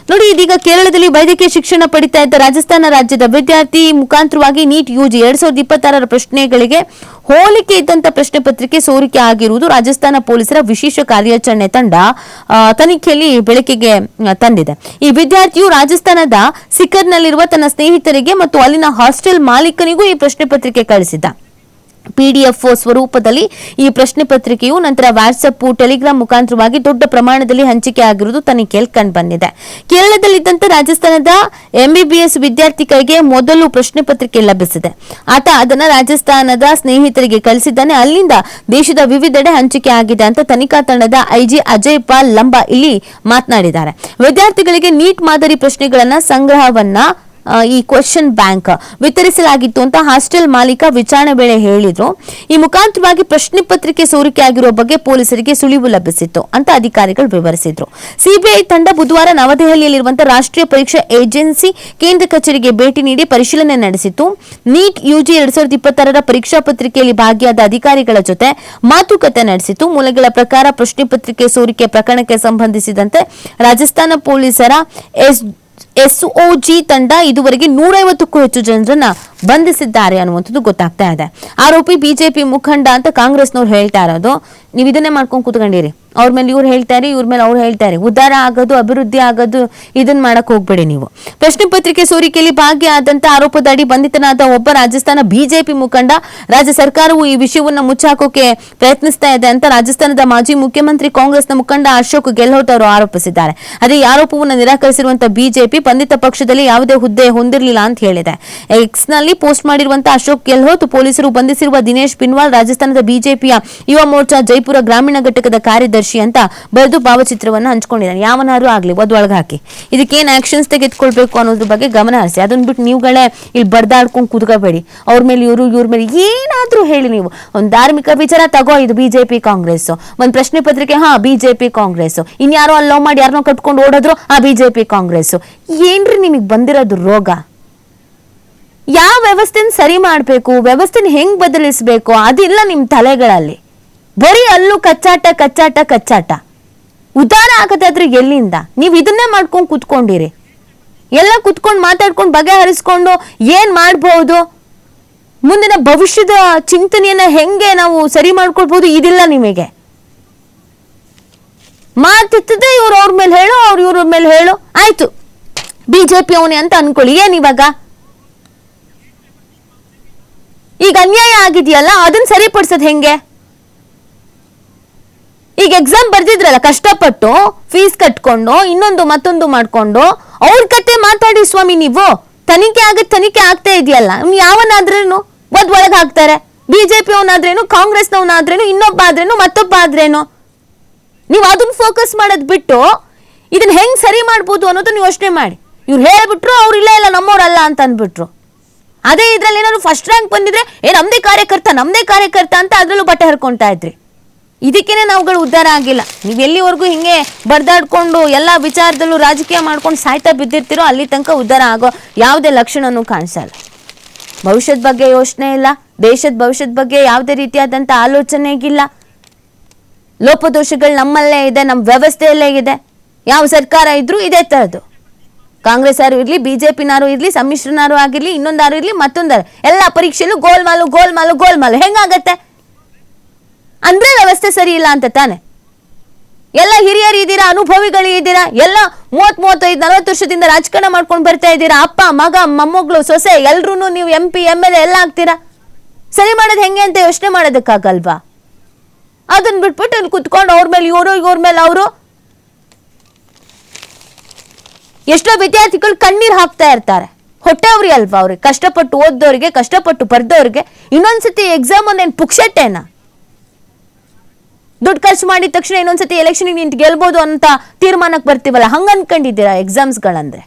ನೋಡಿ, ಇದೀಗ ಕೇರಳದಲ್ಲಿ ವೈದ್ಯಕೀಯ ಶಿಕ್ಷಣ ಪಡಿತಾ ಇದ್ದ ರಾಜಸ್ಥಾನ ರಾಜ್ಯದ ವಿದ್ಯಾರ್ಥಿ ಮುಖಾಂತರವಾಗಿ ನೀಟ್ ಯುಜಿ 2026 ಪ್ರಶ್ನೆಗಳಿಗೆ ಹೋಲಿಕೆ ಇದ್ದಂತ ಪ್ರಶ್ನೆ ಪತ್ರಿಕೆ ಸೋರಿಕೆ ಆಗಿರುವುದು ರಾಜಸ್ಥಾನ ಪೊಲೀಸರ ವಿಶೇಷ ಕಾರ್ಯಾಚರಣೆ ತಂಡ ತನಿಖೆಯಲ್ಲಿ ಬೆಳಕಿಗೆ ತಂದಿದೆ. ಈ ವಿದ್ಯಾರ್ಥಿಯು ರಾಜಸ್ಥಾನದ ಸಿಕರ್ನಲ್ಲಿರುವ ತನ್ನ ಸ್ನೇಹಿತರಿಗೆ ಮತ್ತು ಅಲ್ಲಿನ ಹಾಸ್ಟೆಲ್ ಮಾಲೀಕನಿಗೂ ಈ ಪ್ರಶ್ನೆ ಪತ್ರಿಕೆ ಕಳಿಸಿದ್ದ. PDF ಸ್ವರೂಪದಲ್ಲಿ ಈ ಪ್ರಶ್ನೆ ಪತ್ರಿಕೆಯು ನಂತರ ವಾಟ್ಸ್ಆಪ್, ಟೆಲಿಗ್ರಾಮ್ ಮುಖಾಂತರವಾಗಿ ದೊಡ್ಡ ಪ್ರಮಾಣದಲ್ಲಿ ಹಂಚಿಕೆ ಆಗಿರುವುದು ತನಿಖೆಯಲ್ಲಿ ಕಂಡು ಬಂದಿದೆ. ಕೇರಳದಲ್ಲಿದ್ದಂತೆ ರಾಜಸ್ಥಾನದ MBBS ವಿದ್ಯಾರ್ಥಿ ಕೈಗೆ ಮೊದಲು ಪ್ರಶ್ನೆ ಪತ್ರಿಕೆ ಲಭಿಸಿದೆ. ಆತ ಅದನ್ನು ರಾಜಸ್ಥಾನದ ಸ್ನೇಹಿತರಿಗೆ ಕಳಿಸಿದ್ದಾನೆ. ಅಲ್ಲಿಂದ ದೇಶದ ವಿವಿಧೆಡೆ ಹಂಚಿಕೆ ಆಗಿದೆ ಅಂತ ತನಿಖಾ ತಂಡದ IG ಅಜಯ್ ಪಾಲ್ ಲಂಬಾ ಇಲ್ಲಿ ಮಾತನಾಡಿದ್ದಾರೆ. ವಿದ್ಯಾರ್ಥಿಗಳಿಗೆ ನೀಟ್ ಮಾದರಿ ಪ್ರಶ್ನೆಗಳನ್ನ ಸಂಗ್ರಹವನ್ನ ಈ ಕ್ವೆಶ್ಚನ್ ಬ್ಯಾಂಕ್ ವಿತರಿಸಲಾಗಿತ್ತು ಅಂತ ಹಾಸ್ಟೆಲ್ ಮಾಲೀಕ ವಿಚಾರಣೆ ವೇಳೆ ಹೇಳಿದ್ರು. ಈ ಮುಖಾಂತರವಾಗಿ ಪ್ರಶ್ನೆ ಪತ್ರಿಕೆ ಸೋರಿಕೆ ಆಗಿರುವ ಬಗ್ಗೆ ಪೊಲೀಸರಿಗೆ ಸುಳಿವು ಲಭಿಸಿತ್ತು ಅಂತ ಅಧಿಕಾರಿಗಳು ವಿವರಿಸಿದ್ರು. CBI ತಂಡ ಬುಧವಾರ ನವದೆಹಲಿಯಲ್ಲಿರುವಂತಹ ರಾಷ್ಟ್ರೀಯ ಪರೀಕ್ಷಾ ಏಜೆನ್ಸಿ ಕೇಂದ್ರ ಕಚೇರಿಗೆ ಭೇಟಿ ನೀಡಿ ಪರಿಶೀಲನೆ ನಡೆಸಿತು. ನೀಟ್ ಯುಜಿ 2026 ಪರೀಕ್ಷಾ ಪತ್ರಿಕೆಯಲ್ಲಿ ಭಾಗಿಯಾದ ಅಧಿಕಾರಿಗಳ ಜೊತೆ ಮಾತುಕತೆ ನಡೆಸಿತು. ಮೂಲಗಳ ಪ್ರಕಾರ ಪ್ರಶ್ನೆ ಪತ್ರಿಕೆ ಸೋರಿಕೆ ಪ್ರಕರಣಕ್ಕೆ ಸಂಬಂಧಿಸಿದಂತೆ ರಾಜಸ್ಥಾನ ಪೊಲೀಸರ SOG ತಂಡ ಇದುವರೆಗೆ 150ಕ್ಕೂ ಹೆಚ್ಚು ಜನರನ್ನ ಬಂಧಿಸಿದ್ದಾರೆ ಅನ್ನುವಂಥದ್ದು ಗೊತ್ತಾಗ್ತಾ ಇದೆ. ಆರೋಪಿ ಬಿಜೆಪಿ ಮುಖಂಡ ಅಂತ ಕಾಂಗ್ರೆಸ್ನವ್ರು ಹೇಳ್ತಾ ಇರೋದು. ನೀವು ಇದನ್ನೇ ಮಾಡ್ಕೊಂಡು ಕೂತ್ಕೊಂಡಿರಿ. ಅವ್ರ ಮೇಲೆ ಇವ್ರು ಹೇಳ್ತಾರೆ, ಇವ್ರ ಮೇಲೆ ಅವ್ರು ಹೇಳ್ತಾರೆ. ಉದ್ಧಾರ ಆಗೋದು, ಅಭಿವೃದ್ಧಿ ಆಗೋದು, ಇದನ್ನ ಮಾಡಕ್ ಹೋಗ್ಬೇಡಿ ನೀವು. ಪ್ರಶ್ನೆ ಪತ್ರಿಕೆ ಸೋರಿಕೆಯಲ್ಲಿ ಭಾಗಿಯಾದಂತ ಆರೋಪದಡಿ ಬಂಧಿತನಾದ ಒಬ್ಬ ರಾಜಸ್ಥಾನ ಬಿಜೆಪಿ ಮುಖಂಡ. ರಾಜ್ಯ ಸರ್ಕಾರವು ಈ ವಿಷಯವನ್ನ ಮುಚ್ಚಾಕೋಕೆ ಪ್ರಯತ್ನಿಸ್ತಾ ಇದೆ ಅಂತ ರಾಜಸ್ಥಾನದ ಮಾಜಿ ಮುಖ್ಯಮಂತ್ರಿ ಕಾಂಗ್ರೆಸ್ನ ಮುಖಂಡ ಅಶೋಕ್ ಗೆಹ್ಲೋಟ್ ಅವರು ಆರೋಪಿಸಿದ್ದಾರೆ. ಅದೇ ಆರೋಪವನ್ನು ನಿರಾಕರಿಸಿರುವಂತಹ ಬಿಜೆಪಿ ಬಂಧಿತ ಪಕ್ಷದಲ್ಲಿ ಯಾವುದೇ ಹುದ್ದೆ ಹೊಂದಿರಲಿಲ್ಲ ಅಂತ ಹೇಳಿದೆ. ಎಕ್ಸ್ ನಲ್ಲಿ ಪೋಸ್ಟ್ ಮಾಡಿರುವಂತಹ ಅಶೋಕ್ ಗೆಹ್ಲೋಟ್ ಪೊಲೀಸರು ಬಂಧಿಸಿರುವ ದಿನೇಶ್ ಪಿನ್ವಾಲ್ ರಾಜಸ್ಥಾನದ ಬಿಜೆಪಿಯ ಯುವ ಮೋರ್ಚಾ ಜೈಪುರ ಗ್ರಾಮೀಣ ಘಟಕದ ಕಾರ್ಯದರ್ಶಿ ಅಂತ ಬರೆದು ಭಾವಚಿತ್ರವನ್ನು ಹಂಚಿಕೊಂಡಿದ್ದಾನೆ. ಯಾವನಾರು ಆಗ್ಲಿ ಒಳಗೆ ಹಾಕಿ ಇದಕ್ಕೇನ್ ಆಕ್ಷನ್ಸ್ ತೆಗೆದುಕೊಳ್ಬೇಕು ಅನ್ನೋದ್ರ ಬಗ್ಗೆ ಗಮನ ಹರಿಸಿ. ಅದನ್ನ ಬಿಟ್ಟು ನೀವುಗಳೇ ಇಲ್ಲಿ ಬಡ್ದಾಡ್ಕೊಂಡು ಕುತ್ಕೋಬೇಡಿ. ಅವ್ರ ಮೇಲೆ ಇವ್ರ ಮೇಲೆ ಏನಾದ್ರೂ ಹೇಳಿ. ನೀವು ಒಂದು ಧಾರ್ಮಿಕ ವಿಚಾರ ತಗೋ, ಇದು ಬಿಜೆಪಿ ಕಾಂಗ್ರೆಸ್. ಒಂದ್ ಪ್ರಶ್ನೆ ಪತ್ರಿಕೆ, ಬಿಜೆಪಿ ಕಾಂಗ್ರೆಸ್. ಇನ್ಯಾರೋ ಅಲ್ಲಿ ಲವ್ ಮಾಡಿ ಯಾರನ್ನೋ ಕಟ್ಕೊಂಡು ಓಡೋದ್ರು, ಬಿಜೆಪಿ ಕಾಂಗ್ರೆಸ್. ಏನ್ರಿ ನಿಮಗ್ ಬಂದಿರೋದು ರೋಗ? ಯಾವ ವ್ಯವಸ್ಥೆನ ಸರಿ ಮಾಡ್ಬೇಕು, ವ್ಯವಸ್ಥೆನ ಹೆಂಗ್ ಬದಲಿಸ್ಬೇಕು ಅದಿಲ್ಲ ನಿಮ್ ತಲೆಗಳಲ್ಲಿ. ಬರೀ ಅಲ್ಲೂ ಕಚ್ಚಾಟ. ಉದ್ಧಾರ ಆಗದಾದ್ರೆ ಎಲ್ಲಿಂದ? ನೀವು ಇದನ್ನೇ ಮಾಡ್ಕೊಂಡು ಕುತ್ಕೊಂಡಿರಿ. ಎಲ್ಲ ಕುತ್ಕೊಂಡು ಮಾತಾಡ್ಕೊಂಡು ಬಗೆಹರಿಸ್ಕೊಂಡು ಏನ್ ಮಾಡ್ಬಹುದು, ಮುಂದಿನ ಭವಿಷ್ಯದ ಚಿಂತನೆಯನ್ನ ಹೆಂಗೆ ನಾವು ಸರಿ ಮಾಡ್ಕೊಳ್ಬಹುದು, ಇದಿಲ್ಲ ನಿಮಗೆ. ಮಾತಿತ್ತದೆ ಇವ್ರು ಅವ್ರ ಮೇಲೆ ಹೇಳು, ಅವ್ರು ಇವ್ರ ಮೇಲೆ ಹೇಳು. ಆಯ್ತು, ಬಿಜೆಪಿ ಅವನೇ ಅಂತ ಅನ್ಕೊಳ್ಳಿ. ಏನ್ ಇವಾಗ? ಈಗ ಅನ್ಯಾಯ ಆಗಿದೆಯಲ್ಲ, ಅದನ್ನ ಸರಿಪಡಿಸೋದು ಹೆಂಗೆ? ಈಗ ಎಕ್ಸಾಮ್ ಬರ್ದಿದ್ರಲ್ಲ ಕಷ್ಟಪಟ್ಟು, ಫೀಸ್ ಕಟ್ಕೊಂಡು, ಇನ್ನೊಂದು ಮತ್ತೊಂದು ಮಾಡ್ಕೊಂಡು, ಅವ್ರ ಕತೆ ಮಾತಾಡಿ ಸ್ವಾಮಿ. ನೀವು ತನಿಖೆ ಆಗ್ತಾ ಇದೆಯಲ್ಲ, ಯಾವನಾದ್ರೇನು ಒಳಗೆ ಹಾಕ್ತಾರೆ. ಬಿಜೆಪಿ ಅವನಾದ್ರೇನು, ಕಾಂಗ್ರೆಸ್ನವನಾದ್ರೇನು, ಇನ್ನೊಬ್ಬ ಆದ್ರೇನು, ಮತ್ತೊಬ್ಬ ಆದ್ರೇನು. ನೀವು ಅದನ್ನ ಫೋಕಸ್ ಮಾಡೋದ್ ಬಿಟ್ಟು ಇದನ್ನ ಹೆಂಗ್ ಸರಿ ಮಾಡ್ಬೋದು ಅನ್ನೋದನ್ನ ಯೋಚನೆ ಮಾಡಿ. ಇವ್ರು ಹೇಳ್ಬಿಟ್ರು, ಅವ್ರು ಇಲ್ಲ ನಮ್ಮವ್ರಲ್ಲ ಅಂತ ಅಂದ್ಬಿಟ್ರು. ಅದೇ ಇದ್ರಲ್ಲಿ ಏನಾದ್ರು ಫಸ್ಟ್ ರ್ಯಾಂಕ್ ಬಂದಿದ್ರೆ ನಮ್ದೇ ಕಾರ್ಯಕರ್ತ ಅಂತ ಅದ್ರಲ್ಲೂ ಬಟ್ಟೆ ಹರ್ಕೊಂತಾ ಇದ್ರಿ. ಇದಕ್ಕೇನೆ ನಾವುಗಳು ಉದ್ಧಾರ ಆಗಿಲ್ಲ. ನೀವು ಎಲ್ಲಿವರೆಗೂ ಹಿಂಗೆ ಬರ್ದಾಡ್ಕೊಂಡು ಎಲ್ಲಾ ವಿಚಾರದಲ್ಲೂ ರಾಜಕೀಯ ಮಾಡ್ಕೊಂಡು ಸಾಯ್ತಾ ಬಿದ್ದಿರ್ತಿರೋ ಅಲ್ಲಿ ತನಕ ಉದ್ಧಾರ ಆಗೋ ಯಾವುದೇ ಲಕ್ಷಣನೂ ಕಾಣಿಸಲ್ಲ. ಭವಿಷ್ಯದ ಬಗ್ಗೆ ಯೋಚನೆ ಇಲ್ಲ, ದೇಶದ ಭವಿಷ್ಯದ ಬಗ್ಗೆ ಯಾವುದೇ ರೀತಿಯಾದಂಥ ಆಲೋಚನೆ ಇಲ್ಲ. ಲೋಪದೋಷಗಳು ನಮ್ಮಲ್ಲೇ ಇದೆ, ನಮ್ಮ ವ್ಯವಸ್ಥೆಯಲ್ಲೇ ಇದೆ. ಯಾವ ಸರ್ಕಾರ ಇದ್ರೂ ಇದೇ ತರದ್ದು. ಕಾಂಗ್ರೆಸ್ ಯಾರು ಇರ್ಲಿ, ಬಿಜೆಪಿನಾರು ಇರ್ಲಿ, ಸಮ್ಮಿಶ್ರನಾರು ಆಗಿರ್ಲಿ, ಇನ್ನೊಂದಾರು ಇರ್ಲಿ, ಮತ್ತೊಂದಾರು, ಎಲ್ಲ ಪರೀಕ್ಷೆಯಲ್ಲೂ ಗೋಲ್ಮಾಲು. ಹೆಂಗಾಗತ್ತೆ ಅಂದ್ರೆ ವ್ಯವಸ್ಥೆ ಸರಿ ಇಲ್ಲ ಅಂತ ತಾನೆ. ಎಲ್ಲ ಹಿರಿಯರು ಇದ್ದೀರಾ, ಅನುಭವಿಗಳು ಇದ್ದೀರಾ, ಎಲ್ಲ 30-35-40 ವರ್ಷದಿಂದ ರಾಜಕಾರಣ ಮಾಡ್ಕೊಂಡು ಬರ್ತಾ ಇದ್ದೀರಾ. ಅಪ್ಪ, ಮಗ, ಮೊಮ್ಮಗಳು, ಸೊಸೆ ಎಲ್ರು ನೀವು MP MLA ಎಲ್ಲ ಆಗ್ತೀರಾ. ಸರಿ ಮಾಡೋದು ಹೆಂಗೆ ಅಂತ ಯೋಚನೆ ಮಾಡೋದಕ್ಕಾಗಲ್ವಾ? ಅದನ್ನ ಬಿಟ್ಬಿಟ್ಟು ಇಲ್ಲಿ ಕುತ್ಕೊಂಡು ಅವ್ರ ಮೇಲೆ ಇವರು, ಇವ್ರ ಮೇಲೆ ಅವರು. ಎಷ್ಟೋ ವಿದ್ಯಾರ್ಥಿಗಳು ಕಣ್ಣೀರ್ ಹಾಕ್ತಾ ಇರ್ತಾರೆ. ಹೊಟ್ಟೆವ್ರಿ ಅಲ್ವಾ ಅವ್ರಿಗೆ? ಕಷ್ಟಪಟ್ಟು ಓದ್ದವ್ರಿಗೆ, ಕಷ್ಟಪಟ್ಟು ಬರ್ದವ್ರಿಗೆ ಇನ್ನೊಂದ್ಸತಿ ಎಕ್ಸಾಮ್ ಒಂದೇನು ಪುಕ್ಷಟ್ಟೆನ? ದುಡ್ಡು ಖರ್ಚು ಮಾಡಿದ ತಕ್ಷಣ ಇನ್ನೊಂದ್ಸತಿ ಎಲೆಕ್ಷನ್ ನಿಂತು ಗೆಲ್ಬಹುದು ಅಂತ ತೀರ್ಮಾನಕ್ಕೆ ಬರ್ತೀವಲ್ಲ, ಹಂಗ ಅನ್ಕೊಂಡಿದ್ದೀರಾ ಎಕ್ಸಾಮ್ಸ್ಗಳಂದ್ರೆ?